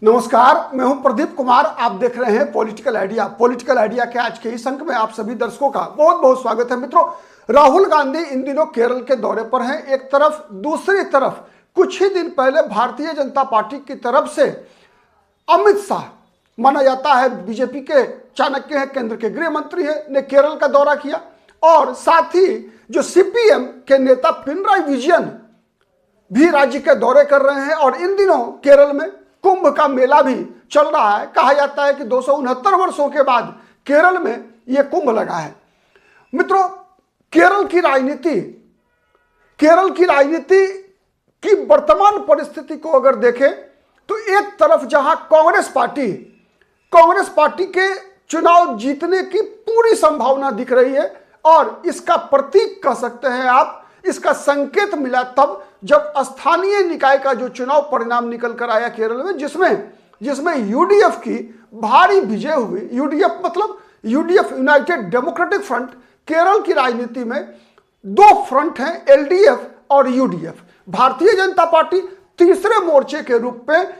नमस्कार, मैं हूं प्रदीप कुमार। आप देख रहे हैं पॉलिटिकल आइडिया। पॉलिटिकल आइडिया के आज के इस अंक में आप सभी दर्शकों का बहुत बहुत स्वागत है। मित्रों, राहुल गांधी इन दिनों केरल के दौरे पर हैं एक तरफ, दूसरी तरफ कुछ ही दिन पहले भारतीय जनता पार्टी की तरफ से अमित शाह, माना जाता है बीजेपी के चाणक्य हैं, केंद्र के गृह मंत्री हैं, ने केरल का दौरा किया। और साथ ही जो सीपीएम के नेता पिनराई विजयन भी राज्य के दौरे कर रहे हैं। और इन दिनों केरल में कुंभ का मेला भी चल रहा है। कहा जाता है कि 269 वर्षों के बाद केरल में यह कुंभ लगा है। मित्रों, केरल की राजनीति की वर्तमान परिस्थिति को अगर देखें तो एक तरफ जहां कांग्रेस पार्टी के चुनाव जीतने की पूरी संभावना दिख रही है, और इसका प्रतीक कह सकते हैं आप, इसका संकेत मिला तब जब स्थानीय निकाय का जो चुनाव परिणाम निकल कर आया केरल में, जिसमें यूडीएफ की भारी विजय हुई। यूडीएफ मतलब यूनाइटेड डेमोक्रेटिक फ्रंट। केरल की राजनीति में दो फ्रंट हैं, एलडीएफ और यूडीएफ। भारतीय जनता पार्टी तीसरे मोर्चे के रूप में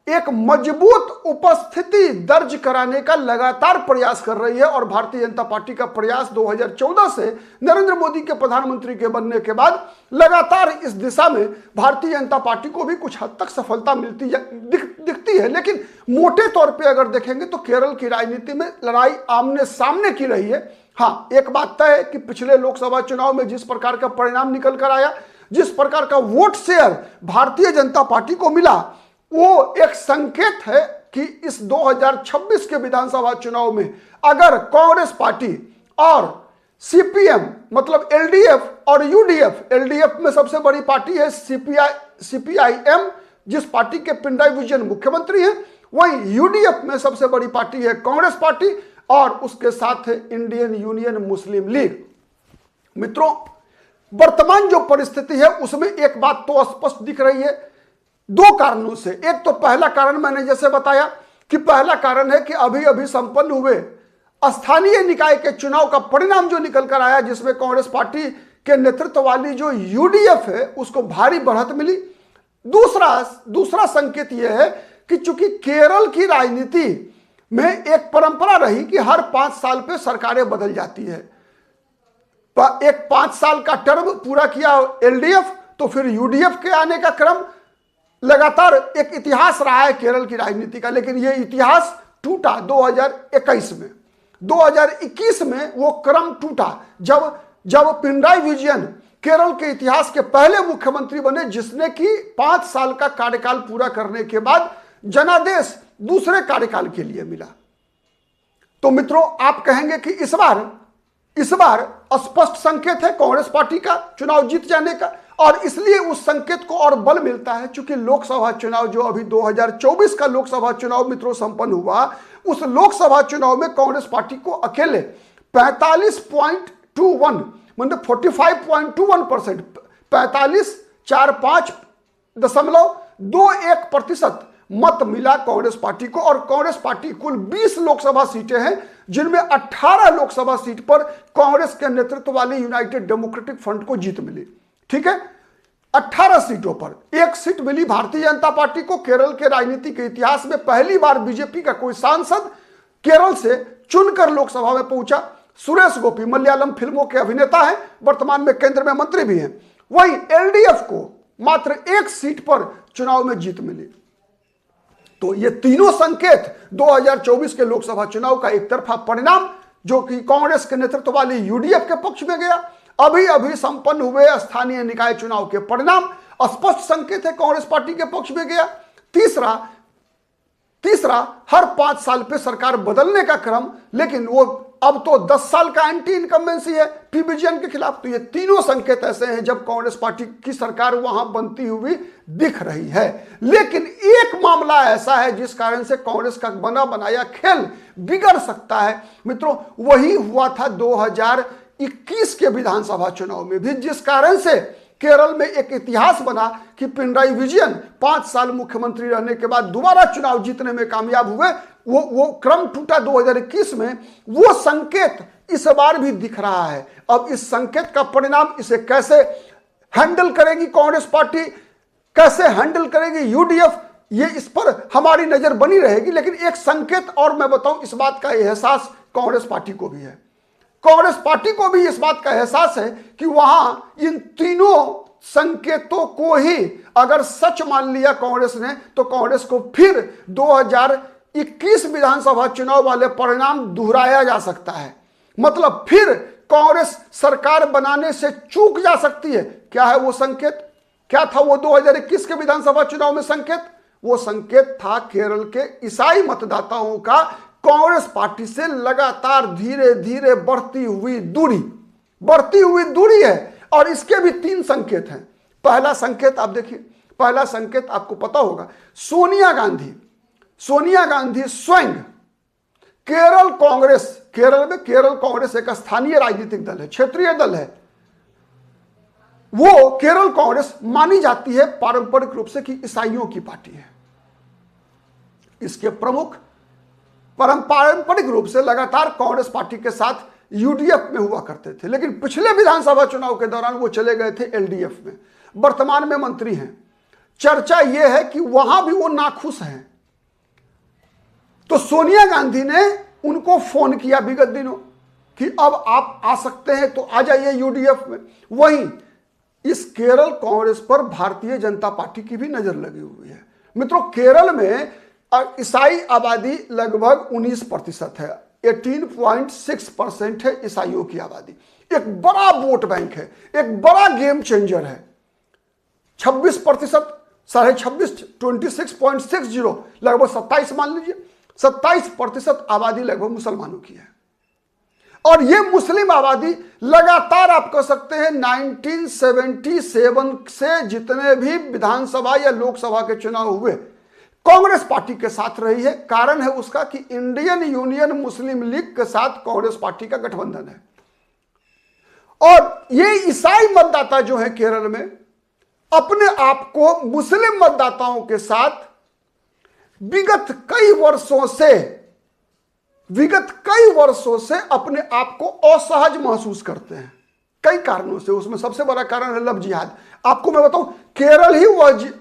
एक मजबूत उपस्थिति दर्ज कराने का लगातार प्रयास कर रही है। और भारतीय जनता पार्टी का प्रयास 2014 से नरेंद्र मोदी के प्रधानमंत्री के बनने के बाद लगातार इस दिशा में भारतीय जनता पार्टी को भी कुछ हद तक सफलता दिखती है। लेकिन मोटे तौर पे अगर देखेंगे तो केरल की राजनीति में लड़ाई आमने सामने की रही है। हाँ, एक बात तय है कि पिछले लोकसभा चुनाव में जिस प्रकार का परिणाम निकल कर आया, जिस प्रकार का vote share Bharatiya Janata party को मिला, वो एक संकेत है कि इस 2026 के विधानसभा चुनाव में अगर कांग्रेस पार्टी और सीपीएम मतलब एलडीएफ और यूडीएफ, एलडीएफ में सबसे बड़ी पार्टी है सीपीआईएम, जिस पार्टी के पिनराई विजयन मुख्यमंत्री हैं, वहीं यूडीएफ में सबसे बड़ी पार्टी है कांग्रेस पार्टी, और उसके साथ है इंडियन यूनियन मुस्लिम लीग। मित्रों, वर्तमान जो परिस्थिति है उसमें एक बात तो स्पष्ट दिख रही है दो कारणों से। एक तो पहला कारण मैंने जैसे बताया कि पहला कारण है कि अभी अभी संपन्न हुए स्थानीय निकाय के चुनाव का परिणाम जो निकल कर आया, जिसमें कांग्रेस पार्टी के नेतृत्व वाली जो यूडीएफ है उसको भारी बढ़त मिली। दूसरा संकेत यह है कि चूंकि केरल की राजनीति में एक परंपरा रही कि हर 5 साल पे सरकारें बदल जाती है। एक 5 साल का टर्म पूरा किया एलडीएफ, तो फिर यूडीएफ के आने का क्रम लगातार एक इतिहास रहा है केरल की राजनीति का। लेकिन यह इतिहास टूटा 2021 में। 2021 में वो क्रम टूटा जब पिनराई विजयन केरल के इतिहास के पहले मुख्यमंत्री बने, जिसने कि 5 साल का कार्यकाल पूरा करने के बाद जनादेश दूसरे कार्यकाल के लिए मिला। तो मित्रों, आप कहेंगे कि इस बार स्पष्ट संकेत है कांग्रेस पार्टी का चुनाव जीत जाने का, और इसलिए उस संकेत को और बल मिलता है चूंकि लोकसभा चुनाव जो अभी 2024 का लोकसभा चुनाव मित्रों संपन्न हुआ, उस लोकसभा चुनाव में कांग्रेस पार्टी को अकेले 45.21 मतलब 45.21%, 45.45.21% मत मिला कांग्रेस पार्टी को। और कांग्रेस पार्टी कुल 20 लोकसभा सीटें हैं, जिनमें 18 लोकसभा सीट पर कांग्रेस के नेतृत्व वाली यूनाइटेड डेमोक्रेटिक फ्रंट को जीत मिली। ठीक है, 18 सीटों पर 1 सीट मिली भारतीय जनता पार्टी को। केरल के राजनीति के इतिहास में पहली बार बीजेपी का कोई सांसद केरल से चुनकर लोकसभा में पहुंचा। सुरेश गोपी मलयालम फिल्मों के अभिनेता हैं, वर्तमान में केंद्र में मंत्री भी हैं। वहीं एलडीएफ को मात्र 1 सीट पर चुनाव में जीत मिली। तो ये तीनों संकेत 2024 के लोकसभा चुनाव का एक तरफा परिणाम, जो कि कांग्रेस के नेतृत्व वाली यूडीएफ के पक्ष में गया, अभी अभी संपन्न हुए स्थानीय निकाय चुनाव के परिणाम स्पष्ट संकेत है कांग्रेस पार्टी के पक्ष में गया। तीसरा हर 5 साल पे सरकार बदलने का क्रम, लेकिन वो अब तो 10 साल का एंटी इनकम्बेंसी है पी विजयन के खिलाफ। तो ये तीनों संकेत ऐसे हैं जब कांग्रेस पार्टी की सरकार वहां बनती हुई दिख रही है। लेकिन एक मामला ऐसा है जिस कारण से कांग्रेस का बना बनाया खेल बिगड़ सकता है मित्रों। वही हुआ था 2021 के विधानसभा चुनाव में भी, जिस कारण से केरल में एक इतिहास बना कि पिनराई विजयन 5 साल मुख्यमंत्री रहने के बाद दोबारा चुनाव जीतने में कामयाब हुए। वो क्रम टूटा 2021 में। वो संकेत इस बार भी दिख रहा है। अब इस संकेत का परिणाम, इसे कैसे हैंडल करेगी कांग्रेस पार्टी, कैसे हैंडल करेगी यूडीएफ, ये इस पर हमारी नजर बनी रहेगी। लेकिन एक संकेत और मैं बताऊं, इस बात का एहसास कांग्रेस पार्टी को भी है। कांग्रेस पार्टी को भी इस बात का एहसास है कि वहां इन तीनों संकेतों को ही अगर सच मान लिया कांग्रेस ने, तो कांग्रेस को फिर 2021 विधानसभा चुनाव वाले परिणाम दोहराया जा सकता है। मतलब फिर कांग्रेस सरकार बनाने से चूक जा सकती है। क्या है वो संकेत? क्या था वो 2021 के विधानसभा चुनाव में संकेत? वो संकेत था केरल के ईसाई मतदाताओं का कांग्रेस पार्टी से लगातार धीरे धीरे बढ़ती हुई दूरी है। और इसके भी 3 संकेत हैं। पहला संकेत आप देखिए, पहला संकेत आपको पता होगा, सोनिया गांधी स्वयं केरल कांग्रेस एक स्थानीय राजनीतिक दल है, क्षेत्रीय दल है। वो केरल कांग्रेस मानी जाती है पारंपरिक रूप से कि ईसाइयों की पार्टी है। इसके प्रमुख पारंपरिक रूप से लगातार कांग्रेस पार्टी के साथ यूडीएफ में हुआ करते थे, लेकिन पिछले विधानसभा चुनाव के दौरान वो चले गए थे एलडीएफ में। वर्तमान में मंत्री हैं। चर्चा यह है कि वहां भी वो नाखुश हैं। तो सोनिया गांधी ने उनको फोन किया विगत दिनों कि अब आप आ सकते हैं तो आ जाइए यूडीएफ में। वहीं इस केरल कांग्रेस पर भारतीय जनता पार्टी की भी नजर लगी हुई है। मित्रों, केरल में ईसाई आबादी लगभग 19% है, 18.6% है ईसाइयों की आबादी। एक बड़ा वोट बैंक है, एक बड़ा गेम चेंजर है। 26%, 26.5, 26.60, लगभग 27 मान लीजिए, 27% आबादी लगभग मुसलमानों की है। और ये मुस्लिम आबादी लगातार आप कह सकते हैं 1977 से जितने भी विधानसभा या लोकसभा के चुनाव हुए कांग्रेस पार्टी के साथ रही है। कारण है उसका कि इंडियन यूनियन मुस्लिम लीग के साथ कांग्रेस पार्टी का गठबंधन है। और ये ईसाई मतदाता जो है केरल में अपने आप को मुस्लिम मतदाताओं के साथ विगत कई वर्षों से अपने आप को असहज महसूस करते हैं, कई कारणों से। उसमें सबसे बड़ा कारण है लव जिहाद। आपको मैं बताऊं, केरल ही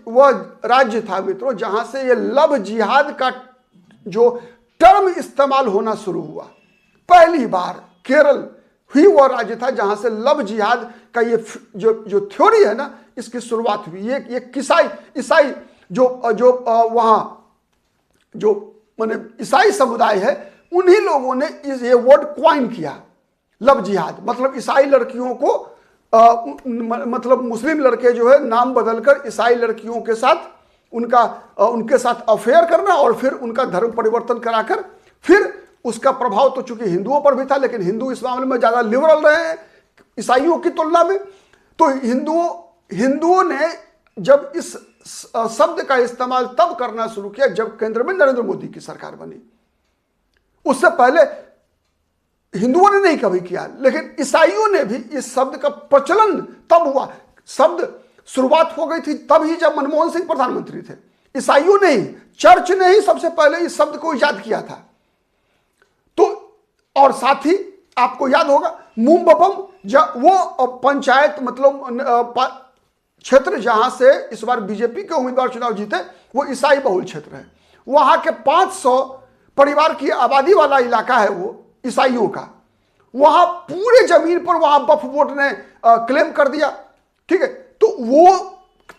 वह राज्य था मित्रों जहां से ये लव जिहाद का जो टर्म इस्तेमाल होना शुरू हुआ। पहली बार केरल ही वह राज्य था जहां से लव जिहाद का ये जो थ्योरी है ना, इसकी शुरुआत हुई। ये ईसाई जो वहां जो माने ईसाई समुदाय है, उन्हीं लोगों ने ये वर्ड क्वाइन किया, लव जिहाद। मतलब ईसाई लड़कियों को मतलब मुस्लिम लड़के जो है नाम बदलकर ईसाई लड़कियों के साथ उनके साथ अफेयर करना और फिर उनका धर्म परिवर्तन कराकर फिर उसका प्रभाव तो चूंकि हिंदुओं पर भी था, लेकिन हिंदू इस मामले में ज्यादा लिबरल रहे हैं ईसाइयों की तुलना में। तो हिंदुओं ने जब इस शब्द का इस्तेमाल तब करना शुरू किया जब केंद्र में नरेंद्र मोदी की सरकार बनी। उससे पहले हिंदुओं ने नहीं कभी किया, लेकिन ईसाइयों ने भी इस शब्द का प्रचलन तब हुआ। शब्द शुरुआत हो गई थी तब ही जब मनमोहन सिंह प्रधानमंत्री थे। ईसाइयों ने ही, चर्च ने ही सबसे पहले इस शब्द को ईजाद किया था। तो और साथ ही आपको याद होगा मुंबपम, वो पंचायत मतलब क्षेत्र जहां से इस बार बीजेपी के उम्मीदवार चुनाव जीते, वो ईसाई बहुल क्षेत्र है। वहां के 500 परिवार की आबादी वाला इलाका है वो ईसाइयों का। वहां पूरे जमीन पर वहां वक्फ बोर्ड ने क्लेम कर दिया। ठीक है, तो वो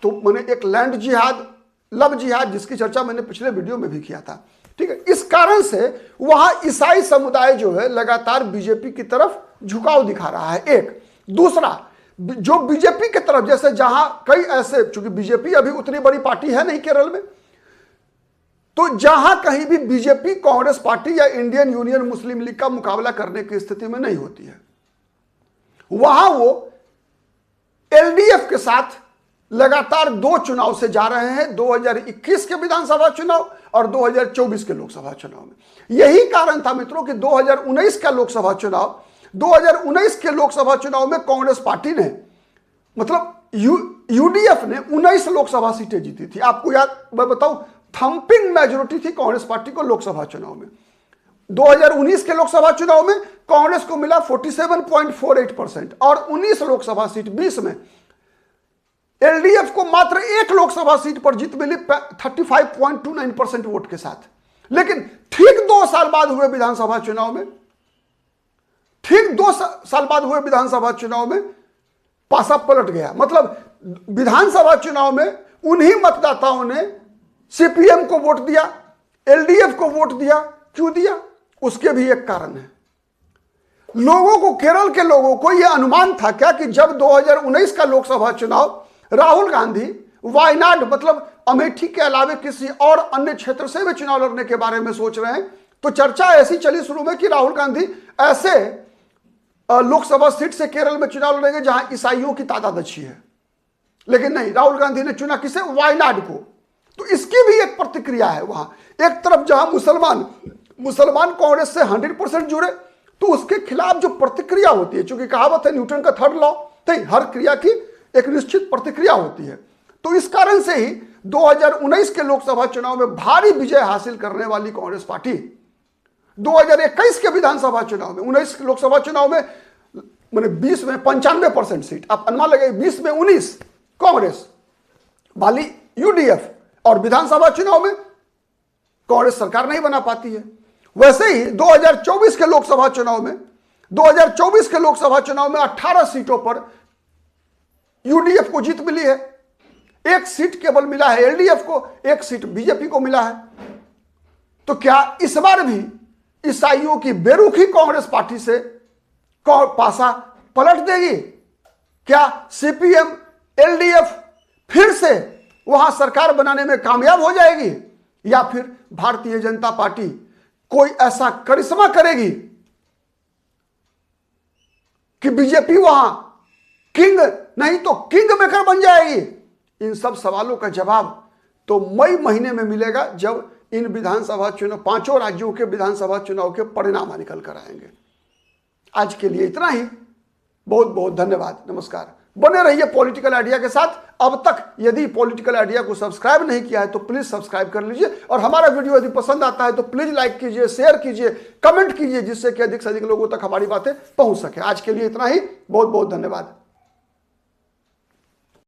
तो मैंने एक लैंड जिहाद, लव जिहाद, जिसकी चर्चा मैंने पिछले वीडियो में भी किया था। ठीक है, इस कारण से वहां ईसाई समुदाय जो है लगातार बीजेपी की तरफ झुकाव दिखा रहा है। एक दूसरा, जो बीजेपी की तरफ, जैसे जहां कई ऐसे, चूंकि बीजेपी अभी उतनी बड़ी पार्टी है नहीं केरल में, तो जहां कहीं भी बीजेपी कांग्रेस पार्टी या इंडियन यूनियन मुस्लिम लीग का मुकाबला करने की स्थिति में नहीं होती है, वहां वो एलडीएफ के साथ लगातार 2 चुनाव से जा रहे हैं, 2021 के विधानसभा चुनाव और 2024 के लोकसभा चुनाव में। यही कारण था मित्रों कि 2019 के लोकसभा चुनाव में कांग्रेस पार्टी ने, मतलब यूडीएफ ने 19 लोकसभा सीटें जीती थी। आपको याद, मैं बताऊं, थंपिंग मेजोरिटी थी कांग्रेस पार्टी को लोकसभा चुनाव में। 2019 के लोकसभा चुनाव में कांग्रेस को मिला 47.48% और 19 लोकसभा सीट 20 में एलडीएफ को मात्र एक लोकसभा सीट पर जीत मिली 35.29% वोट के साथ। लेकिन ठीक 2 साल बाद हुए विधानसभा चुनाव में, ठीक 2 साल बाद हुए विधानसभा चुनाव में पासा पलट गया। मतलब विधानसभा चुनाव में उन्हीं मतदाताओं ने सीपीएम को वोट दिया, एलडीएफ को वोट दिया। क्यों दिया? उसके भी एक कारण है। लोगों को, केरल के लोगों को यह अनुमान था क्या कि जब 2019 का लोकसभा चुनाव राहुल गांधी वायनाड मतलब अमेठी के अलावे किसी और अन्य क्षेत्र से भी चुनाव लड़ने के बारे में सोच रहे हैं, तो चर्चा ऐसी चली शुरू में कि राहुल गांधी ऐसे लोकसभा सीट से केरल में चुनाव लड़ेंगे जहां ईसाइयों की तादाद अच्छी है। लेकिन नहीं, राहुल गांधी ने चुना किसे? वायनाड को। तो इसकी भी एक प्रतिक्रिया है वहां। एक तरफ जहां मुसलमान कांग्रेस से 100% जुड़े, तो उसके खिलाफ जो प्रतिक्रिया होती है, चूंकि कहावत है न्यूटन का 3rd लॉ, तो हर क्रिया की एक निश्चित प्रतिक्रिया होती है। तो इस कारण से ही 2019 के लोकसभा चुनाव में भारी विजय हासिल करने वाली कांग्रेस पार्टी 2021 के विधानसभा चुनाव में, 19 के लोकसभा चुनाव में मैंने 20 में 95% सीट, आप अनुमान लगाइए, 20 में 19 कांग्रेस वाली यूडीएफ, और विधानसभा चुनाव में कांग्रेस सरकार नहीं बना पाती है। वैसे ही 2024 के लोकसभा चुनाव में 18 सीटों पर यूडीएफ को जीत मिली है। 1 सीट केवल मिला है एलडीएफ को, 1 सीट बीजेपी को मिला है। तो क्या इस बार भी ईसाइयों की बेरुखी कांग्रेस पार्टी से पासा पलट देगी? क्या सीपीएम एलडीएफ फिर से वहां सरकार बनाने में कामयाब हो जाएगी, या फिर भारतीय जनता पार्टी कोई ऐसा करिश्मा करेगी कि बीजेपी वहां किंग नहीं तो किंग मेकर बन जाएगी? इन सब सवालों का जवाब तो मई महीने में मिलेगा, जब इन विधानसभा चुनाव, 5 राज्यों के विधानसभा चुनाव के परिणाम निकल कर आएंगे। आज के लिए इतना ही। बहुत बहुत धन्यवाद, नमस्कार। बने रहिए पॉलिटिकल आइडिया के साथ। अब तक यदि पॉलिटिकल आइडिया को सब्सक्राइब नहीं किया है तो प्लीज सब्सक्राइब कर लीजिए, और हमारा वीडियो यदि पसंद आता है तो प्लीज लाइक कीजिए, शेयर कीजिए, कमेंट कीजिए, जिससे कि अधिक से अधिक लोगों तक हमारी बातें पहुंच सके। आज के लिए इतना ही। बहुत बहुत धन्यवाद।